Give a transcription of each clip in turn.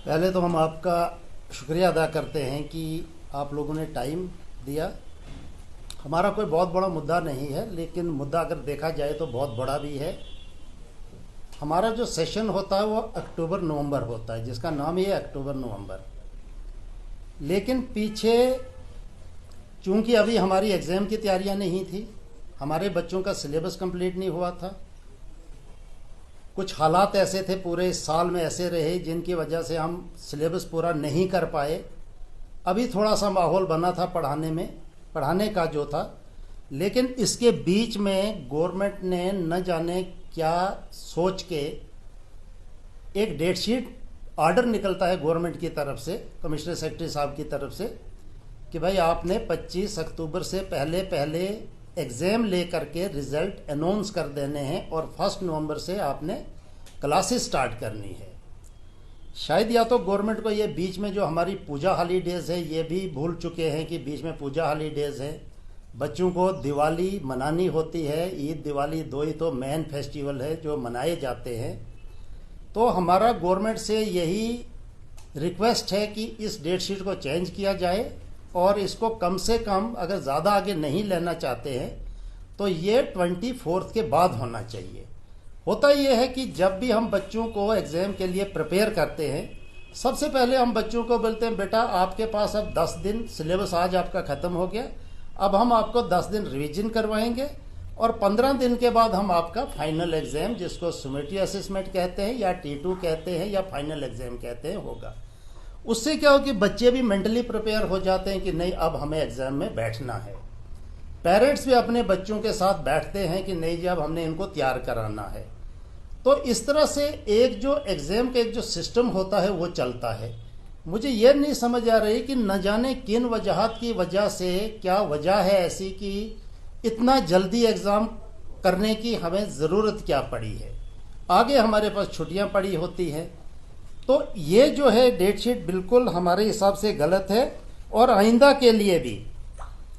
पहले तो हम आपका शुक्रिया अदा करते हैं कि आप लोगों ने टाइम दिया। हमारा कोई बहुत बड़ा मुद्दा नहीं है, लेकिन मुद्दा अगर देखा जाए तो बहुत बड़ा भी है। हमारा जो सेशन होता है वो अक्टूबर नवंबर होता है, जिसका नाम ही है अक्टूबर नवंबर। लेकिन पीछे चूंकि अभी हमारी एग्ज़ाम की तैयारियां नहीं थी, हमारे बच्चों का सिलेबस कंप्लीट नहीं हुआ था, कुछ हालात ऐसे थे पूरे साल में ऐसे रहे जिनकी वजह से हम सिलेबस पूरा नहीं कर पाए। अभी थोड़ा सा माहौल बना था पढ़ाने का जो था, लेकिन इसके बीच में गवर्नमेंट ने न जाने क्या सोच के एक डेट शीट ऑर्डर निकलता है गवर्नमेंट की तरफ से, कमिश्नर सेक्रेटरी साहब की तरफ से, कि भाई आपने 25 अक्टूबर से पहले पहले एग्ज़ाम ले करके रिज़ल्ट अनाउंस कर देने हैं और 1 नवंबर से आपने क्लासेस स्टार्ट करनी है। शायद या तो गवर्नमेंट को ये बीच में जो हमारी पूजा हॉलीडेज़ है ये भी भूल चुके हैं कि बीच में पूजा हॉलीडेज़ है। बच्चों को दिवाली मनानी होती है, ईद दिवाली दो ही तो मेन फेस्टिवल है जो मनाए जाते हैं। तो हमारा गवर्नमेंट से यही रिक्वेस्ट है कि इस डेट शीट को चेंज किया जाए और इसको कम से कम, अगर ज़्यादा आगे नहीं लेना चाहते हैं तो ये 24 के बाद होना चाहिए। होता यह है कि जब भी हम बच्चों को एग्ज़ाम के लिए प्रिपेयर करते हैं, सबसे पहले हम बच्चों को बोलते हैं बेटा आपके पास अब 10 दिन, सिलेबस आज आपका ख़त्म हो गया, अब हम आपको 10 दिन रिवीजन करवाएंगे और 15 दिन के बाद हम आपका फाइनल एग्ज़ाम, जिसको सुमेटिव असेसमेंट कहते हैं या T2 कहते हैं या फाइनल एग्ज़ाम कहते हैं, होगा। उससे क्या हो कि बच्चे भी मेंटली प्रिपेयर हो जाते हैं कि नहीं अब हमें एग्ज़ाम में बैठना है। पेरेंट्स भी अपने बच्चों के साथ बैठते हैं कि नहीं जी अब हमने इनको तैयार कराना है। तो इस तरह से एक जो एग्ज़ाम का एक जो सिस्टम होता है वो चलता है। मुझे ये नहीं समझ आ रही कि न जाने किन वजहात की वजह से, क्या वजह है ऐसी कि इतना जल्दी एग्ज़ाम करने की हमें ज़रूरत क्या पड़ी है। आगे हमारे पास छुट्टियां पड़ी होती हैं। तो ये जो है डेट शीट बिल्कुल हमारे हिसाब से गलत है और आइंदा के लिए भी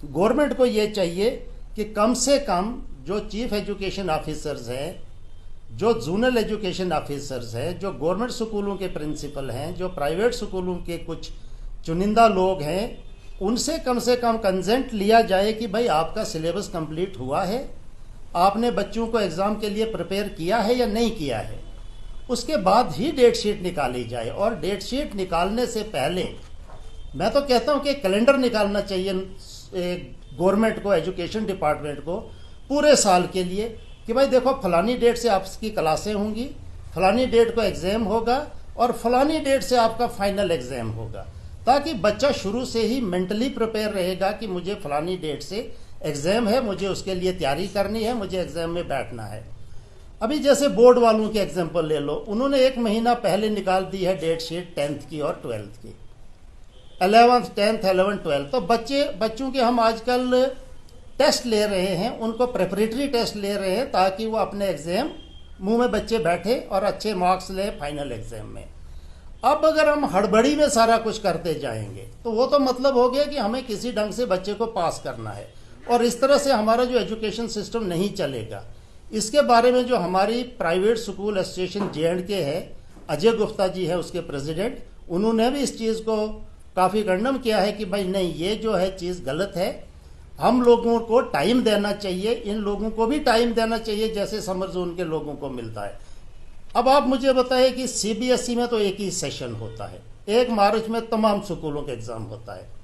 गवर्नमेंट को ये चाहिए कि कम से कम जो चीफ एजुकेशन ऑफिसर्स हैं, जो जोनल एजुकेशन ऑफिसर्स हैं, जो गवर्नमेंट स्कूलों के प्रिंसिपल हैं, जो प्राइवेट स्कूलों के कुछ चुनिंदा लोग हैं, उनसे कम कंसेंट लिया जाए कि भाई आपका सिलेबस कंप्लीट हुआ है, आपने बच्चों को एग्ज़ाम के लिए प्रिपेयर किया है या नहीं किया है। उसके बाद ही डेट शीट निकाली जाए। और डेट शीट निकालने से पहले मैं तो कहता हूं कि कैलेंडर निकालना चाहिए गवर्नमेंट को, एजुकेशन डिपार्टमेंट को पूरे साल के लिए कि भाई देखो फलानी डेट से आपकी क्लासें होंगी, फलानी डेट को एग्ज़ाम होगा और फलानी डेट से आपका फाइनल एग्ज़ाम होगा, ताकि बच्चा शुरू से ही मेंटली प्रिपेयर रहेगा कि मुझे फलानी डेट से एग्ज़ाम है, मुझे उसके लिए तैयारी करनी है, मुझे एग्ज़ाम में बैठना है। अभी जैसे बोर्ड वालों की एग्जांपल ले लो, उन्होंने 1 महीना पहले निकाल दी है डेट शीट 10th की और 12th की, 11th 10th 11th 12th। तो बच्चों के हम आजकल टेस्ट ले रहे हैं, उनको प्रेपरेटरी टेस्ट ले रहे हैं ताकि वो अपने एग्ज़ाम मुंह में बच्चे बैठे और अच्छे मार्क्स लें फाइनल एग्ज़ाम में। अब अगर हम हड़बड़ी में सारा कुछ करते जाएंगे तो वो तो मतलब हो गया कि हमें किसी ढंग से बच्चे को पास करना है और इस तरह से हमारा जो एजुकेशन सिस्टम नहीं चलेगा। इसके बारे में जो हमारी प्राइवेट स्कूल एसोसिएशन J&K है, अजय गुप्ता जी है उसके प्रेसिडेंट, उन्होंने भी इस चीज़ को काफ़ी खंडन किया है कि भाई नहीं ये जो है चीज़ गलत है, हम लोगों को टाइम देना चाहिए, इन लोगों को भी टाइम देना चाहिए जैसे समर जोन के लोगों को मिलता है। अब आप मुझे बताइए कि CBSE में तो एक ही सेशन होता है, 1 मार्च में तमाम स्कूलों का एग्ज़ाम होता है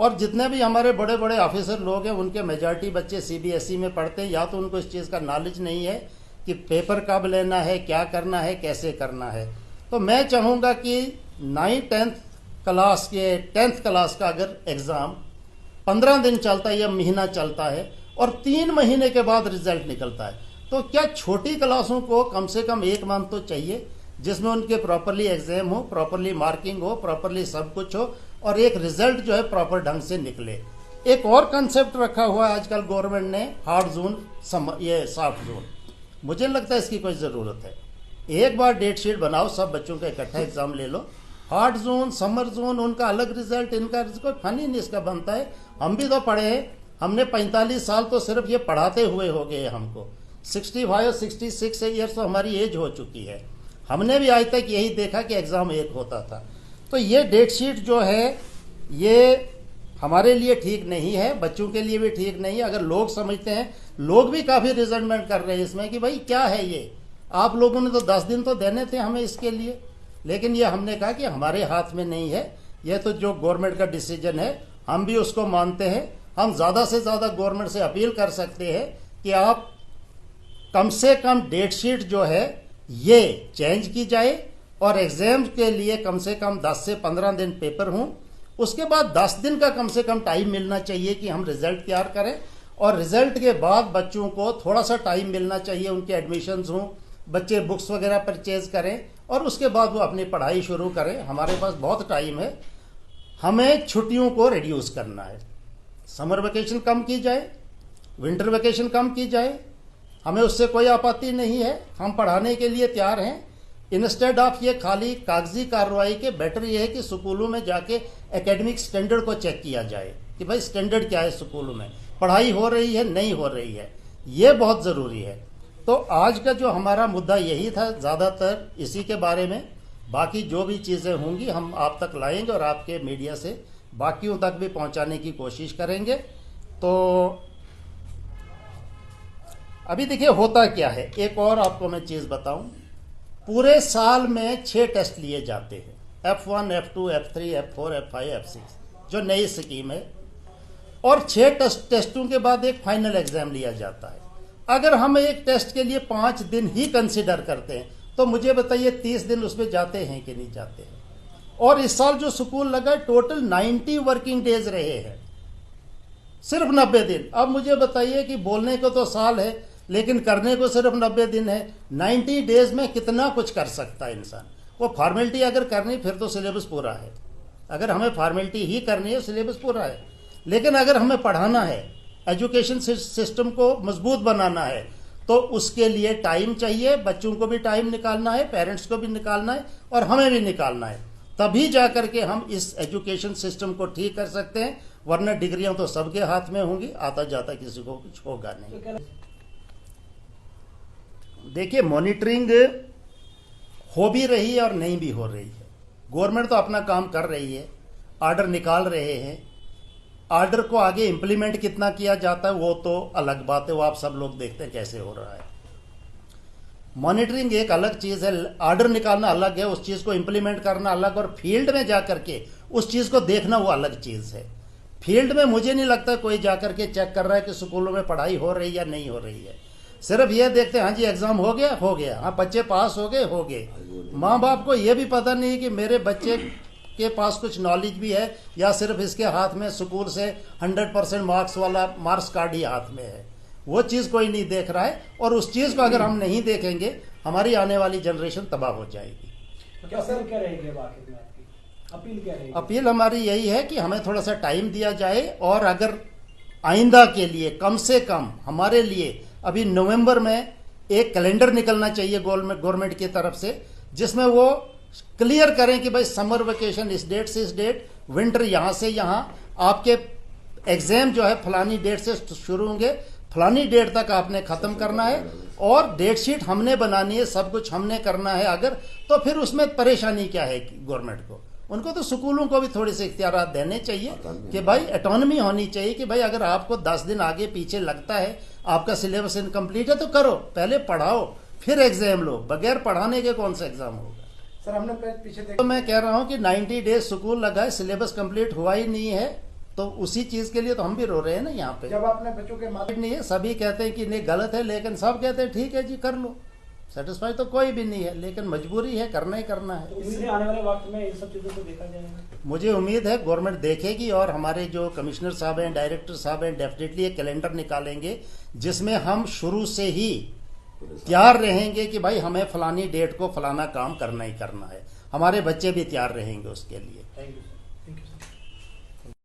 और जितने भी हमारे बड़े बड़े ऑफिसर लोग हैं उनके मेजॉरिटी बच्चे CBSE में पढ़ते हैं। या तो उनको इस चीज़ का नॉलेज नहीं है कि पेपर कब लेना है, क्या करना है, कैसे करना है। तो मैं चाहूँगा कि 9th 10th क्लास के 10th क्लास का अगर एग्ज़ाम 15 दिन चलता है या महीना चलता है और 3 महीने के बाद रिजल्ट निकलता है, तो क्या छोटी क्लासों को कम से कम 1 मंथ तो चाहिए जिसमें उनके प्रॉपरली एग्ज़ाम हो, प्रॉपरली मार्किंग हो, प्रॉपरली सब कुछ हो और एक रिजल्ट जो है प्रॉपर ढंग से निकले। एक और कंसेप्ट रखा हुआ है आजकल गवर्नमेंट ने, हार्ड जोन, ये सॉफ्ट जोन। मुझे लगता है इसकी कोई ज़रूरत है। एक बार डेट शीट बनाओ, सब बच्चों का इकट्ठा एग्ज़ाम ले लो, हार्ड जोन, समर जोन, उनका अलग रिजल्ट, इनका कोई फन ही नहीं इसका बनता है। हम भी तो पढ़े हैं, हमने 45 साल तो सिर्फ ये पढ़ाते हुए हो गए हमको, 65 66 ईयर्स तो हमारी एज हो चुकी है। हमने भी आज तक यही देखा कि एग्ज़ाम एक होता था। तो ये डेट शीट जो है ये हमारे लिए ठीक नहीं है, बच्चों के लिए भी ठीक नहीं है। अगर लोग समझते हैं, लोग भी काफ़ी रिजल्टमेंट कर रहे हैं इसमें कि भाई क्या है ये, आप लोगों ने तो 10 दिन तो देने थे हमें इसके लिए, लेकिन ये हमने कहा कि हमारे हाथ में नहीं है, ये तो जो गवर्नमेंट का डिसीजन है हम भी उसको मानते हैं। हम ज़्यादा से ज़्यादा गवर्नमेंट से अपील कर सकते हैं कि आप कम से कम डेट शीट जो है ये चेंज की जाए और एग्जाम के लिए कम से कम 10 से 15 दिन पेपर हों, उसके बाद 10 दिन का कम से कम टाइम मिलना चाहिए कि हम रिजल्ट तैयार करें, और रिजल्ट के बाद बच्चों को थोड़ा सा टाइम मिलना चाहिए, उनके एडमिशन्स हों, बच्चे बुक्स वगैरह परचेज करें और उसके बाद वो अपनी पढ़ाई शुरू करें। हमारे पास बहुत टाइम है, हमें छुट्टियों को रिड्यूस करना है, समर वेकेशन कम की जाए, विंटर वेकेशन कम की जाए, हमें उससे कोई आपत्ति नहीं है, हम पढ़ाने के लिए तैयार हैं। इंस्टेड ऑफ ये खाली कागजी कार्रवाई के बेटर ये है कि स्कूलों में जाके एकेडमिक स्टैंडर्ड को चेक किया जाए कि भाई स्टैंडर्ड क्या है, स्कूलों में पढ़ाई हो रही है नहीं हो रही है, ये बहुत ज़रूरी है। तो आज का जो हमारा मुद्दा यही था, ज़्यादातर इसी के बारे में। बाकी जो भी चीज़ें होंगी हम आप तक लाएंगे और आपके मीडिया से बाकियों तक भी पहुंचाने की कोशिश करेंगे। तो अभी देखिए होता क्या है, एक और आपको मैं चीज़ बताऊं, पूरे साल में 6 टेस्ट लिए जाते हैं, F1, F2, F3, F4, F5, F6 जो नई स्कीम है, और 6 टेस्टों के बाद एक फाइनल एग्जाम लिया जाता है। अगर हम एक टेस्ट के लिए 5 दिन ही कंसिडर करते हैं तो मुझे बताइए 30 दिन उसमें जाते हैं कि नहीं जाते हैं। और इस साल जो स्कूल लगा टोटल 90 वर्किंग डेज रहे हैं, सिर्फ 90 दिन। अब मुझे बताइए कि बोलने को तो साल है लेकिन करने को सिर्फ 90 दिन है। 90 डेज में कितना कुछ कर सकता है इंसान। वो फॉर्मेलिटी अगर करनी फिर तो सिलेबस पूरा है, अगर हमें फॉर्मेलिटी ही करनी है सिलेबस पूरा है। लेकिन अगर हमें पढ़ाना है, एजुकेशन सिस्टम को मजबूत बनाना है, तो उसके लिए टाइम चाहिए, बच्चों को भी टाइम निकालना है, पेरेंट्स को भी निकालना है और हमें भी निकालना है, तभी जाकर के हम इस एजुकेशन सिस्टम को ठीक कर सकते हैं। वरना डिग्रियां तो सबके हाथ में होंगी, आता जाता किसी को कुछ होगा नहीं। देखिए मॉनिटरिंग हो भी रही है और नहीं भी हो रही है। गवर्नमेंट तो अपना काम कर रही है, ऑर्डर निकाल रहे हैं, ऑर्डर को आगे इम्प्लीमेंट कितना किया जाता है वो तो अलग बात है, वो आप सब लोग देखते हैं कैसे हो रहा है। मॉनिटरिंग एक अलग चीज़ है, ऑर्डर निकालना अलग है, उस चीज़ को इम्प्लीमेंट करना अलग, और फील्ड में जाकर के उस चीज़ को देखना वो अलग चीज़ है। फील्ड में मुझे नहीं लगता कोई जाकर के चेक कर रहा है कि स्कूलों में पढ़ाई हो रही या नहीं हो रही है। सिर्फ ये देखते हैं हाँ जी एग्जाम हो गया, हाँ बच्चे पास हो गए। माँ बाप को ये भी पता नहीं कि मेरे बच्चे के पास कुछ नॉलेज भी है या सिर्फ इसके हाथ में स्कूल से 100% मार्क्स वाला मार्क्स कार्ड ही हाथ में है, वो चीज़ कोई नहीं देख रहा है। और उस चीज़ को अगर हम नहीं देखेंगे हमारी आने वाली जनरेशन तबाह हो जाएगी। क्या सर क्या रहेगी आपकी अपील क्या रहेगी? अपील हमारी यही है कि हमें थोड़ा सा टाइम दिया जाए, और अगर आइंदा के लिए कम से कम हमारे लिए अभी नवंबर में एक कैलेंडर निकलना चाहिए गवर्नमेंट की तरफ से, जिसमें वो क्लियर करें कि भाई समर वेकेशन इस डेट से इस डेट, विंटर यहाँ से यहाँ, आपके एग्जाम जो है फलानी डेट से शुरू होंगे, फलानी डेट तक आपने ख़त्म करना है, और डेट शीट हमने बनानी है, सब कुछ हमने करना है। अगर तो फिर उसमें परेशानी क्या है गवर्नमेंट को, उनको तो स्कूलों को भी थोड़े से इख्तियारात देने चाहिए कि भाई ऑटोनॉमी होनी चाहिए कि भाई अगर आपको 10 दिन आगे पीछे लगता है, आपका सिलेबस इनकम्प्लीट है तो करो, पहले पढ़ाओ फिर एग्जाम लो, बगैर पढ़ाने के कौन सा एग्जाम होगा। सर हमने पीछे तो मैं कह रहा हूँ कि 90 डेज स्कूल लगा है, सिलेबस कंप्लीट हुआ ही नहीं है, तो उसी चीज के लिए तो हम भी रो रहे हैं ना यहाँ पे। जब आपने बच्चों के माध्यम नहीं है, सभी कहते हैं कि नहीं गलत है, लेकिन सब कहते हैं ठीक है जी कर लो, सेटिस्फाई तो कोई भी नहीं है, लेकिन मजबूरी है, करना ही करना है। तो इसलिए आने वाले वक्त में इन सब चीजों को देखा जाएगा। मुझे उम्मीद है गवर्नमेंट देखेगी, और हमारे जो कमिश्नर साहब हैं, डायरेक्टर साहब हैं, डेफिनेटली एक कैलेंडर निकालेंगे जिसमें हम शुरू से ही तैयार रहेंगे कि भाई हमें फलानी डेट को फलाना काम करना ही करना है, हमारे बच्चे भी तैयार रहेंगे उसके लिए। Thank you.